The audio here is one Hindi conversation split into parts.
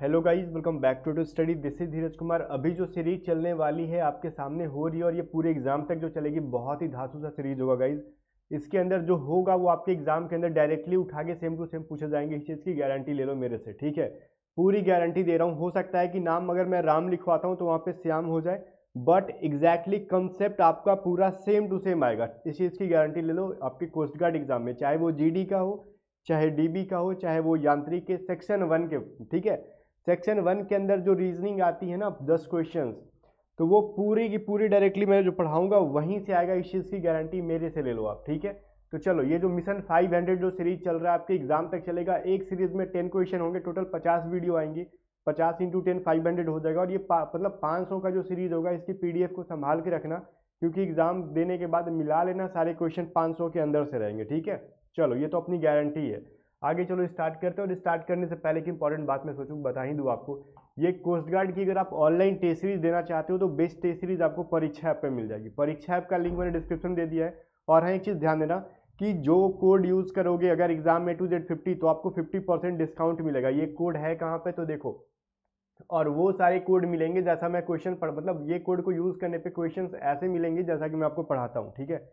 Hello guys, welcome back to study. This is Dheeraj Kumar. अभी जो सीरीज चलने वाली है आपके सामने हो रही है और ये पूरे एग्जाम तक जो चलेगी, बहुत ही धांसू सा सीरीज होगा गाइस। इसके अंदर जो होगा वो आपके एग्जाम के अंदर डायरेक्टली उठा के सेम टू सेम पूछे जाएंगे। इस चीज़ की गारंटी ले लो मेरे से, ठीक है। पूरी गारंटी दे रहा हूँ। हो सकता है कि नाम अगर मैं राम लिखवाता हूँ तो वहाँ पे श्याम हो जाए, बट एग्जैक्टली कंसेप्ट आपका पूरा सेम टू सेम आएगा। इस चीज़ की गारंटी ले लो। आपके कोस्ट गार्ड एग्जाम में चाहे वो जीडी का हो, चाहे डीबी का हो, चाहे वो यांत्रिक के सेक्शन 1 के, ठीक है। सेक्शन 1 के अंदर जो रीजनिंग आती है ना 10 क्वेश्चंस, तो वो पूरी की पूरी डायरेक्टली मैं जो पढ़ाऊंगा वहीं से आएगा। इस चीज़ की गारंटी मेरे से ले लो आप, ठीक है। तो चलो, ये जो मिशन 500 जो सीरीज चल रहा है आपके एग्जाम तक चलेगा। एक सीरीज में 10 क्वेश्चन होंगे, टोटल 50 वीडियो आएंगी। 50 इंटू 10 500 हो जाएगा। और ये मतलब 500 का जो सीरीज होगा, इसकी पीडीएफ को संभाल के रखना, क्योंकि एग्जाम देने के बाद मिला लेना, सारे क्वेश्चन 500 के अंदर से रहेंगे, ठीक है। चलो, ये तो अपनी गारंटी है। आगे चलो स्टार्ट करते हैं। और स्टार्ट करने से पहले की इंपॉर्टेंट बात मैं सोचूं बता ही दूं आपको। ये कोस्ट गार्ड की अगर आप ऑनलाइन टेस्ट सीरीज देना चाहते हो तो बेस्ट टेस्ट सीरीज आपको परीक्षा ऐप पे मिल जाएगी। परीक्षा ऐप का लिंक मैंने डिस्क्रिप्शन दे दिया है। और हाँ, एक चीज़ ध्यान देना कि जो कोड यूज़ करोगे अगर एग्जाम में A to Z 50, तो आपको 50% डिस्काउंट मिलेगा। ये कोड है कहाँ पे, तो देखो। और वो सारे कोड मिलेंगे जैसा मैं क्वेश्चन पढ़, मतलब ये कोड को यूज़ करने पे क्वेश्चंस ऐसे मिलेंगे जैसा कि मैं आपको पढ़ाता हूँ, ठीक है।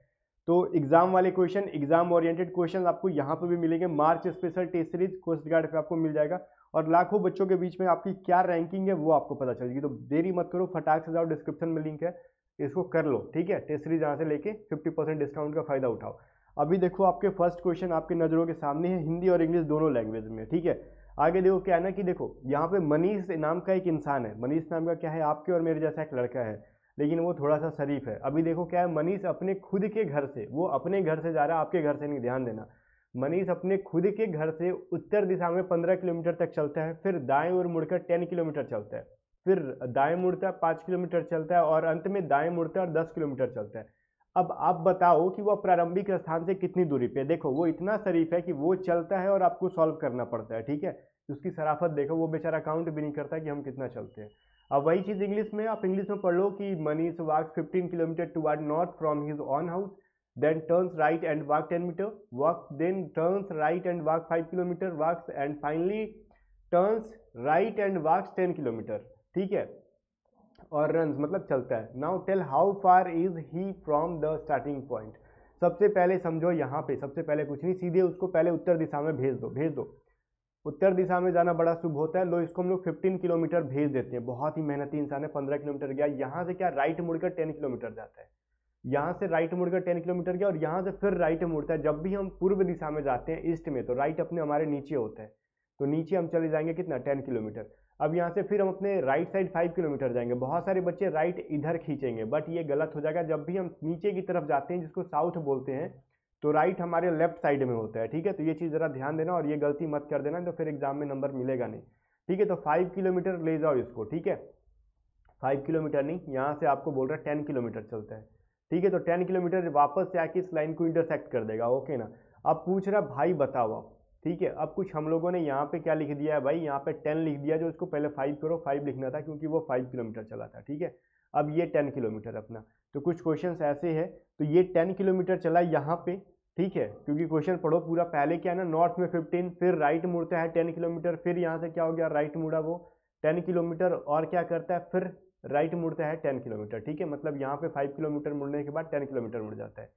तो एग्जाम वाले क्वेश्चन, एग्जाम ओरिएंटेड क्वेश्चन आपको यहाँ पे भी मिलेंगे। March special test series coast guard पे आपको मिल जाएगा। और लाखों बच्चों के बीच में आपकी क्या रैंकिंग है वो आपको पता चलेगी। तो देरी मत करो, फटाक से जाओ, डिस्क्रिप्शन में लिंक है, इसको कर लो, ठीक है। टेस्ट सीरीज यहाँ से लेके 50% डिस्काउंट का फायदा उठाओ। अभी देखो, आपके फर्स्ट क्वेश्चन आपकी नज़रों के सामने है, हिंदी और इंग्लिश दोनों लैंग्वेज में, ठीक है। आगे देखो क्या है ना कि देखो यहाँ पे मनीष नाम का एक इंसान है। मनीष नाम का क्या है, आपके और मेरे जैसा एक लड़का है, लेकिन वो थोड़ा सा शरीफ है। अभी देखो क्या है, मनीष अपने खुद के घर से, वो अपने घर से जा रहा है, आपके घर से नहीं, ध्यान देना। मनीष अपने खुद के घर से उत्तर दिशा में 15 किलोमीटर तक चलता है, फिर दाएं ओर मुड़कर 10 किलोमीटर चलता है, फिर दाएं मुड़ता है 5 किलोमीटर चलता है, और अंत में दाएं मुड़ता है और 10 किलोमीटर चलता है। अब आप बताओ कि वो प्रारंभिक स्थान से कितनी दूरी पे है। देखो, वो इतना शरीफ है कि वो चलता है और आपको सॉल्व करना पड़ता है, ठीक है। उसकी शराफत देखो, वो बेचारा काउंट भी नहीं करता कि हम कितना चलते हैं। अब वही चीज़ इंग्लिश में, आप इंग्लिश में पढ़ लो कि Manish walk 15 kilometre toward north from his on house, then turns right and walk 10 metre, walk then turns right and walk 5 kilometre, walks and finally turns right and walks 10 kilometre, ठीक है। और रन मतलब चलता है। Now tell how far is he from the starting point. सबसे पहले समझो, यहाँ पे सबसे पहले कुछ नहीं, सीधे उसको पहले उत्तर दिशा में भेज दो, भेज दो। उत्तर दिशा में जाना बड़ा शुभ होता है। लो, इसको हम लोग 15 किलोमीटर भेज देते हैं। बहुत ही मेहनती इंसान है, 15 किलोमीटर गया। यहाँ से क्या राइट मुड़कर 10 किलोमीटर जाता है। यहाँ से राइट मुड़कर 10 किलोमीटर गया और यहाँ से फिर राइट मुड़ता है। जब भी हम पूर्व दिशा में जाते हैं ईस्ट में, तो राइट अपने हमारे नीचे होता है, तो नीचे हम चले जाएंगे कितना, 10 किलोमीटर। अब यहाँ से फिर हम अपने राइट साइड 5 किलोमीटर जाएंगे। बहुत सारे बच्चे राइट इधर खींचेंगे, बट ये गलत हो जाएगा। जब भी हम नीचे की तरफ जाते हैं, जिसको साउथ बोलते हैं, तो राइट हमारे लेफ्ट साइड में होता है, ठीक है। तो ये चीज़ ज़रा ध्यान देना और ये गलती मत कर देना, तो फिर एग्जाम में नंबर मिलेगा नहीं, ठीक है। तो 5 किलोमीटर ले जाओ इसको, ठीक है। 5 किलोमीटर नहीं, यहाँ से आपको बोल रहा है 10 किलोमीटर चलता है, ठीक है। तो 10 किलोमीटर वापस से आके इस लाइन को इंटरसेक्ट कर देगा, ओके ना। अब पूछ रहा भाई बताओ आप, ठीक है। अब कुछ हम लोगों ने यहाँ पे क्या लिख दिया है भाई, यहाँ पे 10 लिख दिया, जो इसको पहले 5 करो, 5 लिखना था क्योंकि वो 5 किलोमीटर चला था, ठीक है। अब ये 10 किलोमीटर अपना, तो कुछ क्वेश्चंस ऐसे है। तो ये 10 किलोमीटर चला यहाँ पे, ठीक है, क्योंकि क्वेश्चन पढ़ो पूरा। पहले क्या है ना, नॉर्थ में 15, फिर राइट मुड़ता है 10 किलोमीटर, फिर यहाँ से क्या हो गया, राइट मुड़ा वो 10 किलोमीटर, और क्या करता है, फिर राइट मुड़ता है 10 किलोमीटर, ठीक है। मतलब यहाँ पे 5 किलोमीटर मुड़ने के बाद 10 किलोमीटर मुड़ जाता है।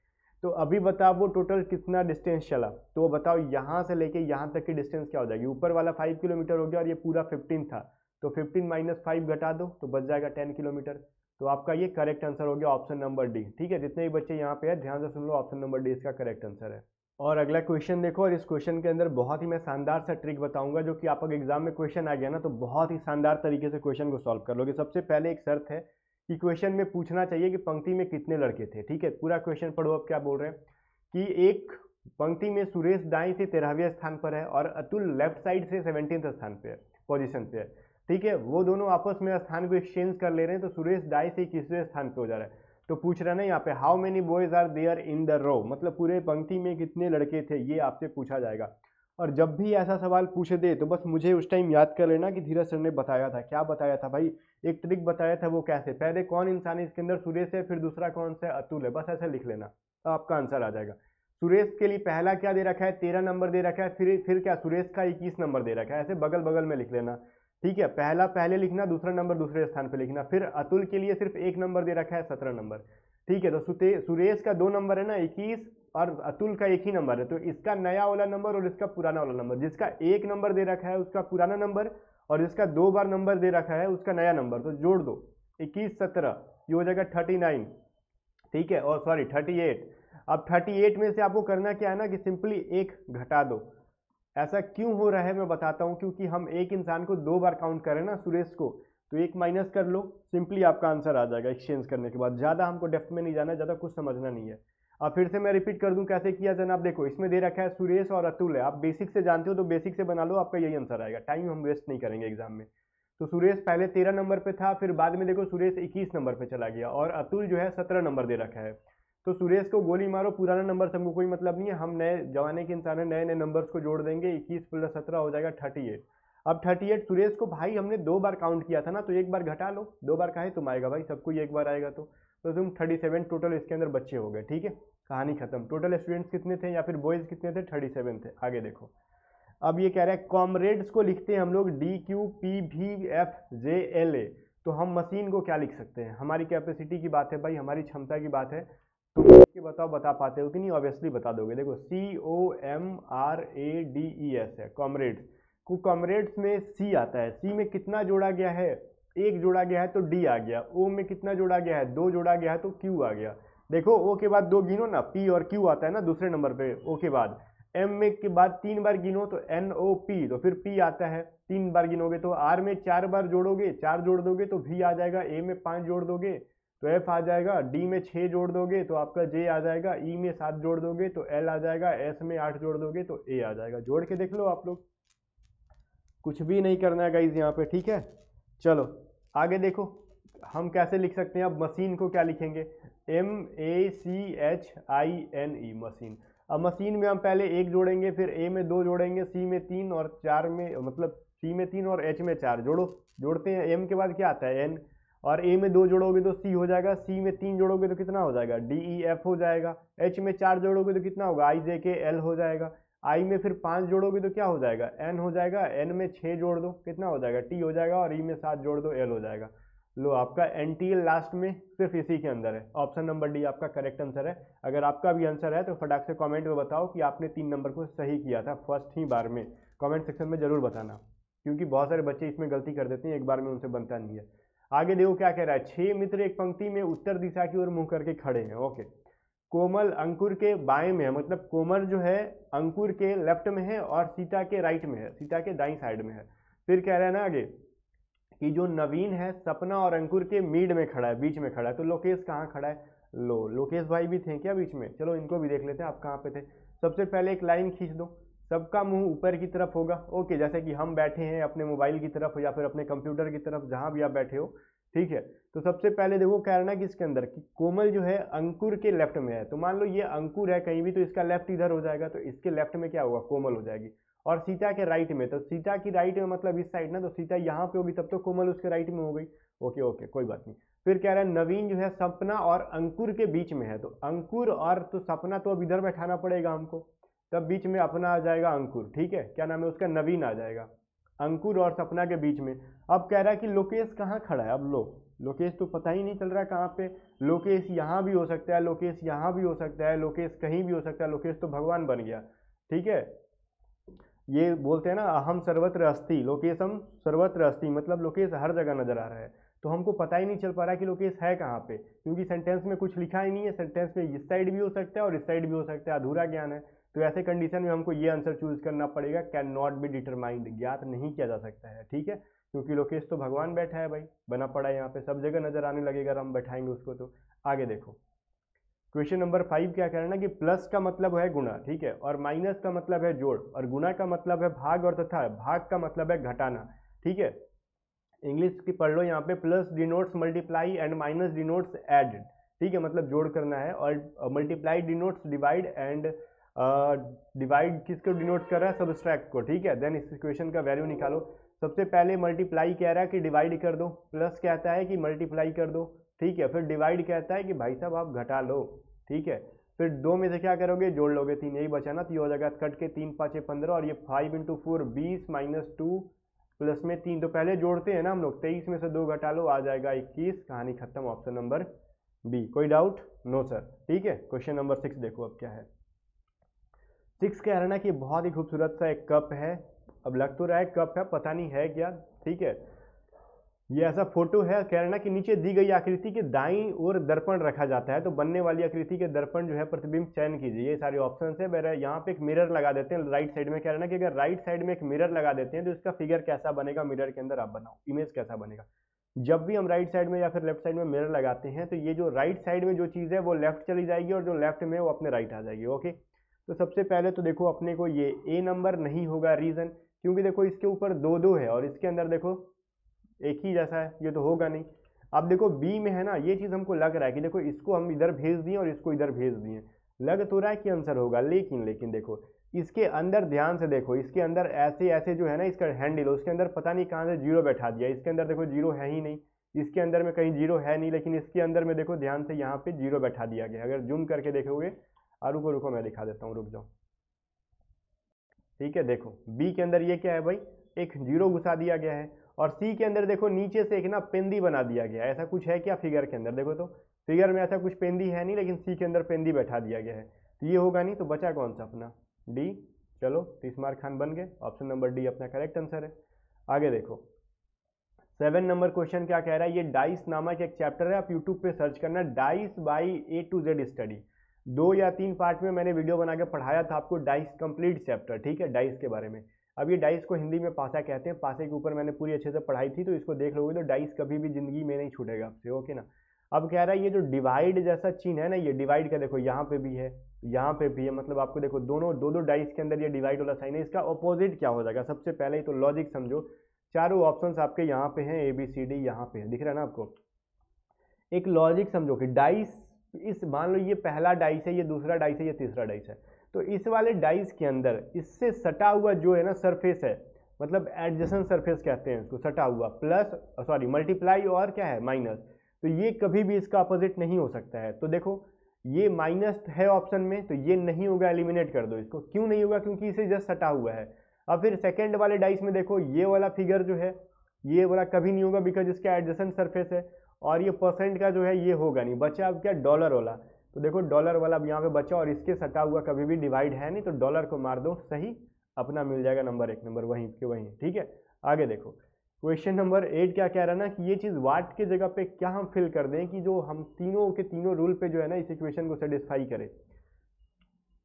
तो अभी बताओ वो टोटल कितना डिस्टेंस चला, तो वो बताओ यहाँ से लेके यहाँ तक की डिस्टेंस क्या हो जाएगी। ऊपर वाला 5 किलोमीटर हो गया और ये पूरा 15 था, तो 15 माइनस 5 घटा दो तो बच जाएगा 10 किलोमीटर। तो आपका ये करेक्ट आंसर हो गया ऑप्शन नंबर डी, ठीक है। जितने भी बच्चे यहाँ पे है ध्यान से सुन लो, ऑप्शन नंबर डी इसका करेक्ट आंसर है। और अगला क्वेश्चन देखो, और इस क्वेश्चन के अंदर बहुत ही मैं शानदार सा ट्रिक बताऊंगा, जो कि आपका एग्जाम में क्वेश्चन आ गया ना तो बहुत ही शानदार तरीके से क्वेश्चन को सॉल्व कर लोगे। सबसे पहले एक शर्त है कि क्वेश्चन में पूछना चाहिए कि पंक्ति में कितने लड़के थे, ठीक है। पूरा क्वेश्चन पढ़ो। अब क्या बोल रहे हैं कि एक पंक्ति में सुरेश दाएं से 13वें स्थान पर है और अतुल लेफ्ट साइड से 17वें स्थान पे है, पोजीशन पे है, ठीक है। वो दोनों आपस में स्थान को एक्सचेंज कर ले रहे हैं, तो सुरेश दाएं से 21वें स्थान पे हो जा रहा है। तो पूछ रहा है ना यहाँ पे, how many boys are there in the row, मतलब पूरे पंक्ति में कितने लड़के थे, ये आपसे पूछा जाएगा। और जब भी ऐसा सवाल पूछे दे तो बस मुझे उस टाइम याद कर लेना कि धीरज सर ने बताया था। क्या बताया था भाई, एक ट्रिक बताया था। वो कैसे, पहले कौन इंसान है इसके अंदर, सुरेश है, फिर दूसरा कौन सा है, अतुल है, बस ऐसे लिख लेना तो आपका आंसर आ जाएगा। सुरेश के लिए पहला क्या दे रखा है, 13 नंबर दे रखा है, फिर क्या सुरेश का 21 नंबर दे रखा है, ऐसे बगल बगल में लिख लेना। ठीक है, पहला पहले लिखना, दूसरा नंबर दूसरे स्थान पे लिखना। फिर अतुल के लिए सिर्फ एक नंबर दे रखा है 17 नंबर। ठीक है, तो सुरेश का 2 नंबर है ना 21, और अतुल का एक ही नंबर है, तो इसका नया वाला नंबर और इसका पुराना वाला नंबर, जिसका एक नंबर दे रखा है उसका पुराना नंबर, और जिसका 2 बार नंबर दे रखा है उसका नया नंबर, तो जोड़ दो 21 17, ये हो जाएगा 39। ठीक है, और सॉरी 38। अब 38 में से आपको करना क्या है ना कि सिंपली एक घटा दो। ऐसा क्यों हो रहा है मैं बताता हूं, क्योंकि हम एक इंसान को 2 बार काउंट करें ना सुरेश को, तो एक माइनस कर लो, सिंपली आपका आंसर आ जाएगा एक्सचेंज करने के बाद। ज़्यादा हमको डेप्थ में नहीं जाना, ज़्यादा कुछ समझना नहीं है। अब फिर से मैं रिपीट कर दूं कैसे किया जनाब। देखो, इसमें दे रखा है सुरेश और अतुल है, आप बेसिक से जानते हो तो बेसिक से बना लो, आपका यही आंसर आएगा, टाइम हम वेस्ट नहीं करेंगे एग्जाम में। तो सुरेश पहले 13 नंबर पे था, फिर बाद में देखो सुरेश 21 नंबर पे चला गया, और अतुल जो है 17 नंबर दे रखा है। तो सुरेश को गोली मारो, पुराना नंबर से हमको कोई मतलब नहीं है, हम नए जमाने के इंसान है, नए नए नंबर्स को जोड़ देंगे। 21 + 17 हो जाएगा 38। अब 38 सुरेश को भाई हमने 2 बार काउंट किया था ना, तो एक बार घटा लो, 2 बार काहे तुम आएगा भाई, सबको एक बार आएगा। तो तुम 37 टोटल इसके अंदर बच्चे हो गए। ठीक है, कहानी खत्म। टोटल स्टूडेंट्स कितने थे या फिर बॉयज कितने थे, 37 थे। आगे देखो, अब ये कह रहा है कॉमरेड्स को लिखते हैं हम लोग DQPVFJLA, तो हम मशीन को क्या लिख सकते हैं, हमारी कैपेसिटी की बात है भाई, हमारी क्षमता की बात है। तो ये बताओ, बता पाते हो कि नहीं, ऑब्वियसली बता दोगे। देखो COMRADES है कॉमरेड्स को, कॉमरेड्स में C आता है, C में कितना जोड़ा गया है, 1 जोड़ा गया है तो D आ गया। O में कितना जोड़ा गया है, 2 जोड़ा गया है तो Q आ गया। देखो O के बाद 2 गिनो ना, P और Q आता है ना दूसरे नंबर पे O के बाद। M में के बाद 3 बार गिनो तो NOP, तो फिर P आता है, 3 बार गिनोगे तो। R में 4 बार जोड़ोगे, 4 जोड़ दोगे तो V आ जाएगा। A में 5 जोड़ दोगे तो F आ जाएगा। D में 6 जोड़ दोगे तो आपका J आ जाएगा। E में 7 जोड़ दोगे तो L आ जाएगा। S में 8 जोड़ दोगे तो A आ जाएगा। जोड़ के देख लो आप लोग, कुछ भी नहीं करना है गाइज यहाँ पे। ठीक है, चलो आगे देखो हम कैसे लिख सकते हैं। अब मशीन को क्या लिखेंगे, MACHINE मशीन। अब मशीन में हम पहले 1 जोड़ेंगे, फिर A में 2 जोड़ेंगे, C में 3 और 4 में, मतलब C में 3 और H में 4 जोड़ते हैं। M के बाद क्या आता है N, और A में 2 जोड़ोगे तो C हो जाएगा। C में 3 जोड़ोगे तो कितना हो जाएगा, DEF हो जाएगा। H में 4 जोड़ोगे तो कितना होगा, IJKL हो जाएगा। I में फिर 5 जोड़ोगे तो क्या हो जाएगा, N हो जाएगा। N में 6 जोड़ दो, कितना हो जाएगा, T हो जाएगा। और E में 7 जोड़ दो, L हो जाएगा। लो, आपका NTL लास्ट में सिर्फ इसी के अंदर है। ऑप्शन नंबर डी आपका करेक्ट आंसर है। अगर आपका भी आंसर है तो फटाक से कमेंट में बताओ कि आपने 3 नंबर को सही किया था फर्स्ट ही बार में। कमेंट सेक्शन में जरूर बताना, क्योंकि बहुत सारे बच्चे इसमें गलती कर देते हैं, एक बार में उनसे बनता नहीं है। आगे देखो क्या कह रहा है, 6 मित्र एक पंक्ति में उत्तर दिशा की ओर मुंह करके खड़े हैं। ओके, कोमल अंकुर के बाएं में है, मतलब कोमल जो है अंकुर के लेफ्ट में है और सीता के राइट में है, सीता के दाईं साइड में है। फिर कह रहा है ना आगे कि जो नवीन है सपना और अंकुर के मिड में खड़ा है, बीच में खड़ा है। तो लोकेश कहाँ खड़ा है, लोकेश भाई भी थे क्या बीच में, चलो इनको भी देख लेते हैं आप कहाँ पे थे। सबसे पहले एक लाइन खींच दो, सबका मुंह ऊपर की तरफ होगा। ओके, जैसे कि हम बैठे हैं अपने मोबाइल की तरफ या फिर अपने कंप्यूटर की तरफ, जहां भी आप बैठे हो। ठीक है, तो सबसे पहले देखो क्या करना कि इसके अंदर कि कोमल जो है अंकुर के लेफ्ट में है, तो मान लो ये अंकुर है कहीं भी, तो इसका लेफ्ट इधर हो जाएगा, तो इसके लेफ्ट में क्या होगा, कोमल हो जाएगी। और सीता के राइट में, तो सीता की राइट में मतलब इस साइड ना, तो सीता यहाँ पे होगी, तब तो कोमल उसके राइट में हो गई। ओके ओके, कोई बात नहीं। फिर कह रहा है नवीन जो है सपना और अंकुर के बीच में है, तो अंकुर और तो सपना तो अब इधर बैठाना पड़ेगा हमको, तब बीच में अपना आ जाएगा अंकुर। ठीक है, क्या नाम है उसका, नवीन आ जाएगा, अंकुर और सपना के बीच में। अब कह रहा है कि लोकेश कहाँ खड़ा है, अब लोकेश तो पता ही नहीं चल रहा है कहाँ पे। लोकेश यहाँ भी हो सकता है, लोकेश यहाँ भी हो सकता है, लोकेश कहीं भी हो सकता है, लोकेश तो भगवान बन गया। ठीक है, ये बोलते हैं ना अहम सर्वत्र अस्ति, लोकेशम सर्वत्र अस्ति, मतलब लोकेश हर जगह नजर आ रहा है। तो हमको पता ही नहीं चल पा रहा कि लोकेश है कहाँ पे, क्योंकि सेंटेंस में कुछ लिखा ही नहीं है। सेंटेंस में इस साइड भी हो सकता है और इस साइड भी हो सकता है, अधूरा ज्ञान है। तो ऐसे कंडीशन में हमको ये आंसर चूज करना पड़ेगा, कैन नॉट बी डिटरमाइंड, ज्ञात नहीं किया जा सकता है। ठीक है, क्योंकि लोकेश तो भगवान बैठा है भाई, बना पड़ा है यहाँ पे, सब जगह नजर आने लगेगा अगर हम बैठाएंगे उसको। तो आगे देखो क्वेश्चन नंबर 5 क्या कह रहा है ना कि प्लस का मतलब है गुणा, ठीक है, और माइनस का मतलब है जोड़, और गुणा का मतलब है भाग, और तथा भाग का मतलब है घटाना। ठीक है, इंग्लिश की पढ़ लो यहाँ पे, plus denotes multiply and minus denotes add. ठीक है, मतलब जोड़ करना है, और multiply denotes divide and divide किसको डिनोट कर रहा है, सब्सट्रैक्ट को। ठीक है, देन इस इक्वेशन का वैल्यू निकालो। सबसे पहले मल्टीप्लाई कह रहा है कि डिवाइड कर दो, प्लस कहता है कि मल्टीप्लाई कर दो। ठीक है, फिर डिवाइड कहता है कि भाई साहब आप घटा लो। ठीक है, फिर 2 में से क्या करोगे, जोड़ लोगे, 3 यही बचा ना, तो ये हो जाएगा कट के 3 5 15, और ये 5 × 4 20 -2 प्लस में 3, तो पहले जोड़ते हैं ना हम लोग, 23 में से 2 घटा लो, आ जाएगा 21, कहानी खत्म, ऑप्शन नंबर बी। कोई डाउट? No sir. ठीक है, क्वेश्चन नंबर 6 देखो अब क्या है। 6 कह रहा है ना कि बहुत ही खूबसूरत सा एक कप है, अब लग तो रहा है कप है, पता नहीं है क्या। ठीक है, ये ऐसा फोटो है, कह रहा है ना कि नीचे दी गई आकृति के दाईं ओर दर्पण रखा जाता है, तो बनने वाली आकृति के दर्पण जो है प्रतिबिंब चयन कीजिए। ये सारे ऑप्शन है। मेरा यहाँ पे एक मिरर लगा देते हैं राइट साइड में, कह रहा है ना कि अगर राइट साइड में एक मिरर लगा देते हैं तो इसका फिगर कैसा बनेगा, मिरर के अंदर आप बनाओ, इमेज कैसा बनेगा। जब भी हम राइट साइड में या फिर लेफ्ट साइड में मिरर लगाते हैं तो ये जो राइट साइड में जो चीज़ है वो लेफ्ट चली जाएगी और जो लेफ्ट में वो अपने राइट आ जाएगी। ओके, तो सबसे पहले तो देखो अपने को ये ए नंबर नहीं होगा, रीजन क्योंकि देखो इसके ऊपर 2 है और इसके अंदर देखो एक ही जैसा है, ये तो होगा नहीं। अब देखो बी में है ना, ये चीज़ हमको लग रहा है कि देखो इसको हम इधर भेज दिए और इसको इधर भेज दिए, लग तो रहा है कि आंसर होगा, लेकिन देखो इसके अंदर ध्यान से देखो, इसके अंदर ऐसे ऐसे जो है ना इसका हैंडल, उसके अंदर पता नहीं कहाँ से 0 बैठा दिया, इसके अंदर देखो 0 है ही नहीं, इसके अंदर में कहीं 0 है नहीं, लेकिन इसके अंदर में देखो ध्यान से यहाँ पे 0 बैठा दिया गया। अगर जूम करके देखोगे, रुको रुको मैं दिखा देता हूँ, रुक जाओ। ठीक है, देखो बी के अंदर ये क्या है भाई, एक 0 घुसा दिया गया है, और सी के अंदर देखो नीचे से एक ना पेंदी बना दिया गया है। ऐसा कुछ है क्या फिगर के अंदर? देखो तो फिगर में ऐसा कुछ पेंदी है नहीं, लेकिन सी के अंदर पेंदी बैठा दिया गया है, तो ये होगा नहीं, तो बचा कौन सा अपना डी। चलो 30 मार्क खान बन गए, ऑप्शन नंबर डी अपना करेक्ट आंसर है। आगे देखो 7 नंबर क्वेश्चन क्या कह रहा है, ये डाइस नामक एक चैप्टर है, आप यूट्यूब पे सर्च करना dice by A to Z study. 2 या 3 पार्ट में मैंने वीडियो बना के पढ़ाया था आपको डाइस कंप्लीट चैप्टर, ठीक है, डाइस के बारे में। अब ये डाइस को हिंदी में पासा कहते हैं, पासे के ऊपर मैंने पूरी अच्छे से पढ़ाई थी, तो इसको देख लोगे तो डाइस कभी भी जिंदगी में नहीं छूटेगा आपसे। ओके ना। अब कह रहा है ये जो डिवाइड जैसा चिन्ह है ना, ये डिवाइड का देखो यहाँ पे भी है, यहाँ पे भी है, मतलब आपको देखो दोनों दो डाइस के अंदर ये डिवाइड वाला साइन है, इसका अपोजिट क्या हो जाएगा? सबसे पहले तो लॉजिक समझो, चारों ऑप्शंस आपके यहाँ पे हैं, ABCD यहाँ पे है, दिख रहा है ना आपको। एक लॉजिक समझो कि डाइस, इस मान लो ये पहला डाइस है, ये दूसरा डाइस है, ये तीसरा डाइस है, तो इस वाले डाइस के अंदर इससे सटा हुआ जो है ना सरफेस है, मतलब एडजेसेंट सरफेस कहते हैं इसको, सटा हुआ प्लस सॉरी मल्टीप्लाई और क्या है माइनस, तो ये कभी भी इसका अपोजिट नहीं हो सकता है। तो देखो ये माइनस है ऑप्शन में, तो ये नहीं होगा, एलिमिनेट कर दो इसको। क्यों नहीं होगा? क्योंकि इसे जस्ट सटा हुआ है। अब फिर सेकेंड वाले डाइस में देखो ये वाला फिगर जो है, ये वाला कभी नहीं होगा बिकॉज इसका एडजेसेंट सरफेस है, और ये परसेंट का जो है ये होगा नहीं। बचा अब क्या? डॉलर वाला, तो देखो डॉलर वाला अब यहाँ पे बचा, और इसके सटा हुआ कभी भी डिवाइड है नहीं, तो डॉलर को मार दो, सही अपना मिल जाएगा नंबर 1 नंबर वहीं के वहीं। ठीक है, आगे देखो क्वेश्चन नंबर 8 क्या कह रहा है ना कि ये चीज़ वाट के जगह पे क्या हम फिल कर दें कि जो हम तीनों के तीनों रूल पे जो है ना इस इक्वेशन को सेटिस्फाई करे।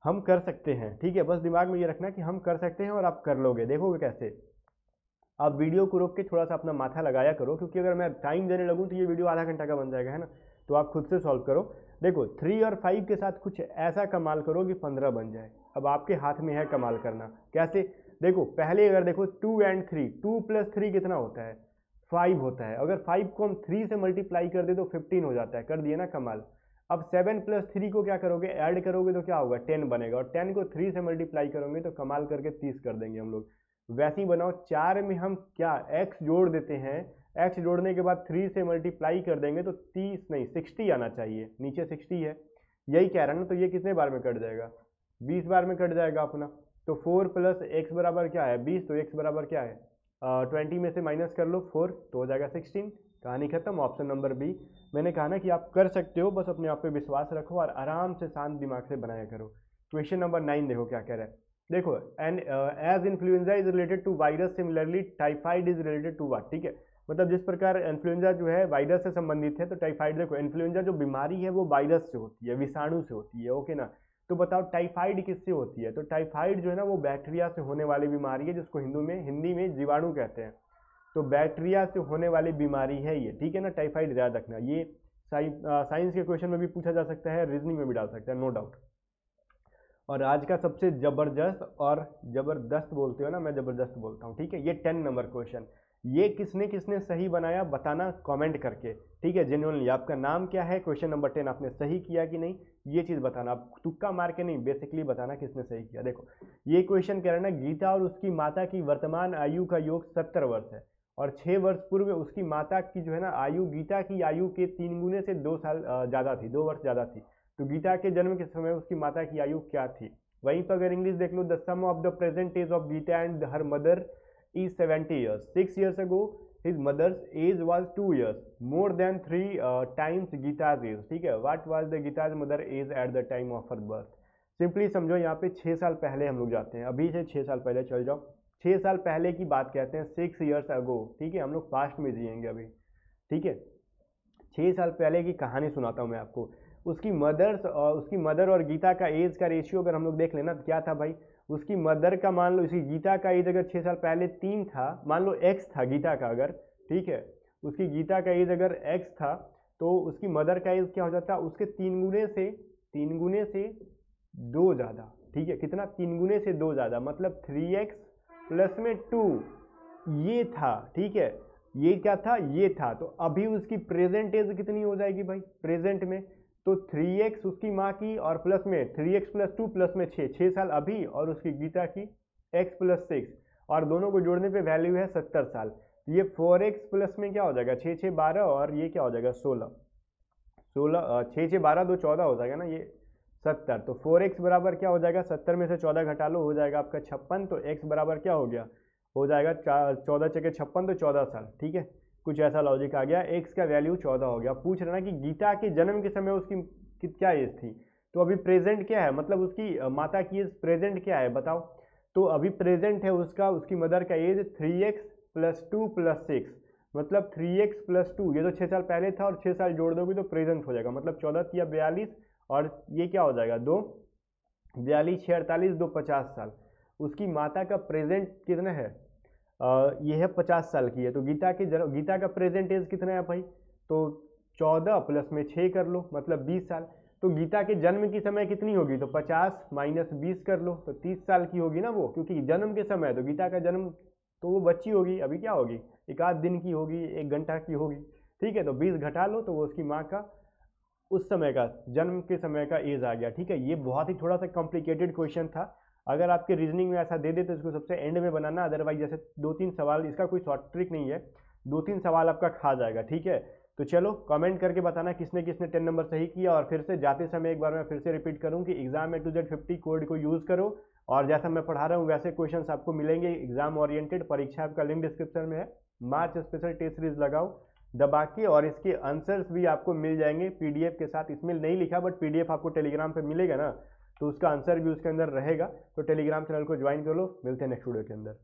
हम कर सकते हैं, ठीक है, बस दिमाग में ये रखना कि हम कर सकते हैं और आप कर लोगे। देखोगे कैसे? आप वीडियो को रोक के थोड़ा सा अपना माथा लगाया करो, क्योंकि अगर मैं टाइम देने लगूँ तो ये वीडियो आधा घंटा का बन जाएगा, है ना। तो आप खुद से सॉल्व करो। देखो 3 और 5 के साथ कुछ ऐसा कमाल करो कि 15 बन जाए। अब आपके हाथ में है कमाल करना। कैसे? देखो पहले अगर देखो 2 and 3, 2 + 3 कितना होता है? 5 होता है। अगर 5 को हम 3 से मल्टीप्लाई कर दे तो 15 हो जाता है। कर दिए ना कमाल। अब 7 + 3 को क्या करोगे? ऐड करोगे तो क्या होगा? 10 बनेगा, और 10 को 3 से मल्टीप्लाई करोगे तो कमाल करके 30 कर देंगे हम लोग। वैसे ही बनाओ, 4 में हम क्या x जोड़ देते हैं, x जोड़ने के बाद 3 से मल्टीप्लाई कर देंगे तो 30 नहीं 60 आना चाहिए, नीचे 60 है, यही कह रहा है ना। तो ये कितने बार में कट जाएगा? 20 बार में कट जाएगा अपना। तो 4 + x बराबर क्या है? 20, तो x बराबर क्या है? 20 में से माइनस कर लो 4, तो हो जाएगा 16। कहानी खत्म, ऑप्शन नंबर बी। मैंने कहा ना कि आप कर सकते हो, बस अपने आप पे विश्वास रखो और आराम से शांत दिमाग से बनाया करो। क्वेश्चन नंबर 9 देखो क्या कह रहा है। देखो as influenza is related to virus, similarly typhoid is related to what. ठीक है, मतलब जिस प्रकार इन्फ्लुएंजा जो है वायरस से संबंधित है, तो टाइफाइड, देखो इन्फ्लुएंजा जो बीमारी है वो वायरस से होती है, विषाणु से होती है। ओके ना। तो बताओ टाइफाइड किससे होती है? तो टाइफाइड जो है ना वो बैक्टीरिया से होने वाली बीमारी है, जिसको हिंदी में जीवाणु कहते हैं। तो बैक्टीरिया से होने वाली बीमारी है ये, ठीक है ना। टाइफाइड याद रखना। ये साइंस के क्वेश्चन में भी पूछा जा सकता है, रीजनिंग में भी डाल सकता है, नो डाउट। और आज का सबसे जबरदस्त, और जबरदस्त बोलते हो ना, मैं जबरदस्त बोलता हूँ, ठीक है। ये 10 नंबर क्वेश्चन, ये किसने किसने सही बनाया बताना कमेंट करके, ठीक है। जेन्युइनली आपका नाम क्या है, क्वेश्चन नंबर 10 आपने सही किया कि नहीं, ये चीज़ बताना। आप तुक्का मार के नहीं, बेसिकली बताना किसने सही किया। देखो ये क्वेश्चन कह रहा है ना, गीता और उसकी माता की वर्तमान आयु का योग 70 वर्ष है, और 6 वर्ष पूर्व उसकी माता की जो है ना आयु गीता की आयु के 3 गुने से 2 साल ज़्यादा थी, 2 वर्ष ज़्यादा थी। तो गीता के जन्म के समय उसकी माता की आयु क्या थी? वहीं पर अगर इंग्लिश देख लो, the sum of the present age of Geeta and her mother is 70 years. 6 years ago, his mother's age was 2 years, more than 3 times Gita's age. ठीक है, what was the Gita's mother age at the time of her birth? Simply समझो यहाँ पे 6 साल पहले हम लोग जाते हैं, अभी से 6 साल पहले चल जाओ, 6 साल पहले की बात कहते हैं, 6 years ago. ठीक है, हम लोग पास्ट में जिएंगे अभी. ठीक है, 6 साल पहले की कहानी सुनाता हूँ मैं आपको. उसकी मदर और गीता का एज का रेशियो अगर हम लोग देख लेना तो क्या था भाई, उसकी मदर का मान लो, इसकी गीता का एज अगर 6 साल पहले 3 था, मान लो x था गीता का अगर, ठीक है, उसकी गीता का एज अगर x था तो उसकी मदर का एज क्या हो जाता, उसके 3 गुने से 2 ज़्यादा. ठीक है, कितना, 3 गुने से 2 ज़्यादा, मतलब 3x प्लस में 2 ये था. ठीक है, ये क्या था, ये था. तो अभी उसकी प्रेजेंट एज कितनी हो जाएगी भाई प्रेजेंट में, तो 3x उसकी माँ की और प्लस में 3x प्लस 2 प्लस में 6 साल अभी, और उसकी गीता की x प्लस 6, और दोनों को जोड़ने पे वैल्यू है 70 साल. ये 4x प्लस में क्या हो जाएगा, 6 6 12, और ये क्या हो जाएगा 16 6 6 12 2 14 हो जाएगा ना, ये 70. तो 4x बराबर क्या हो जाएगा, 70 में से 14 घटा लो, हो जाएगा आपका 56. तो x बराबर क्या हो गया, हो जाएगा 14 चके 56, तो 14 साल. ठीक है, कुछ ऐसा लॉजिक आ गया, x का वैल्यू 14 हो गया. पूछ रहा ना कि गीता के जन्म के समय उसकी क्या एज थी, तो अभी प्रेजेंट क्या है, मतलब उसकी माता की एज प्रेजेंट क्या है बताओ. तो अभी प्रेजेंट है उसकी मदर का एज 3x प्लस 2 प्लस 6, मतलब 3x प्लस 2, ये तो 6 साल पहले था, और 6 साल जोड़ दोगे तो प्रेजेंट हो जाएगा, मतलब 14 या 42, और ये क्या हो जाएगा 2 42 6 48 2 50 साल. उसकी माता का प्रेजेंट कितना है, ये है 50 साल की है. तो गीता का प्रेजेंट एज कितना है भाई, तो 14 प्लस में 6 कर लो, मतलब 20 साल. तो गीता के जन्म की समय कितनी होगी, तो 50 माइनस 20 कर लो, तो 30 साल की होगी ना वो, क्योंकि जन्म के समय, तो गीता का जन्म तो वो बच्ची होगी, अभी क्या होगी, एक आध दिन की होगी, 1 घंटा की होगी. ठीक है, तो 20 घटा लो, तो वो उसकी माँ का उस समय का, जन्म के समय का एज आ गया. ठीक है, ये बहुत ही थोड़ा सा कॉम्प्लिकेटेड क्वेश्चन था. अगर आपके रीजनिंग में ऐसा दे दे तो इसको सबसे एंड में बनाना, अदरवाइज जैसे 2-3 सवाल, इसका कोई शॉर्ट ट्रिक नहीं है, 2-3 सवाल आपका खा जाएगा. ठीक है, तो चलो कमेंट करके बताना किसने किसने 10 नंबर सही किया. और फिर से जाते समय एक बार मैं फिर से रिपीट करूं कि exam A to Z50 code को यूज़ करो, और जैसा मैं पढ़ा रहा हूँ वैसे क्वेश्चंस आपको मिलेंगे एग्जाम ओरिएंटेड. परीक्षा आपका लिंक डिस्क्रिप्शन में है, मार्च स्पेशल टेस्ट सीरीज लगाओ दबा के, और इसके आंसर्स भी आपको मिल जाएंगे पीडीएफ के साथ. इसमें नहीं लिखा, बट पीडीएफ आपको टेलीग्राम पे मिलेगा ना, तो उसका आंसर भी उसके अंदर रहेगा. तो टेलीग्राम चैनल को ज्वाइन कर लो, मिलते हैं नेक्स्ट वीडियो के अंदर.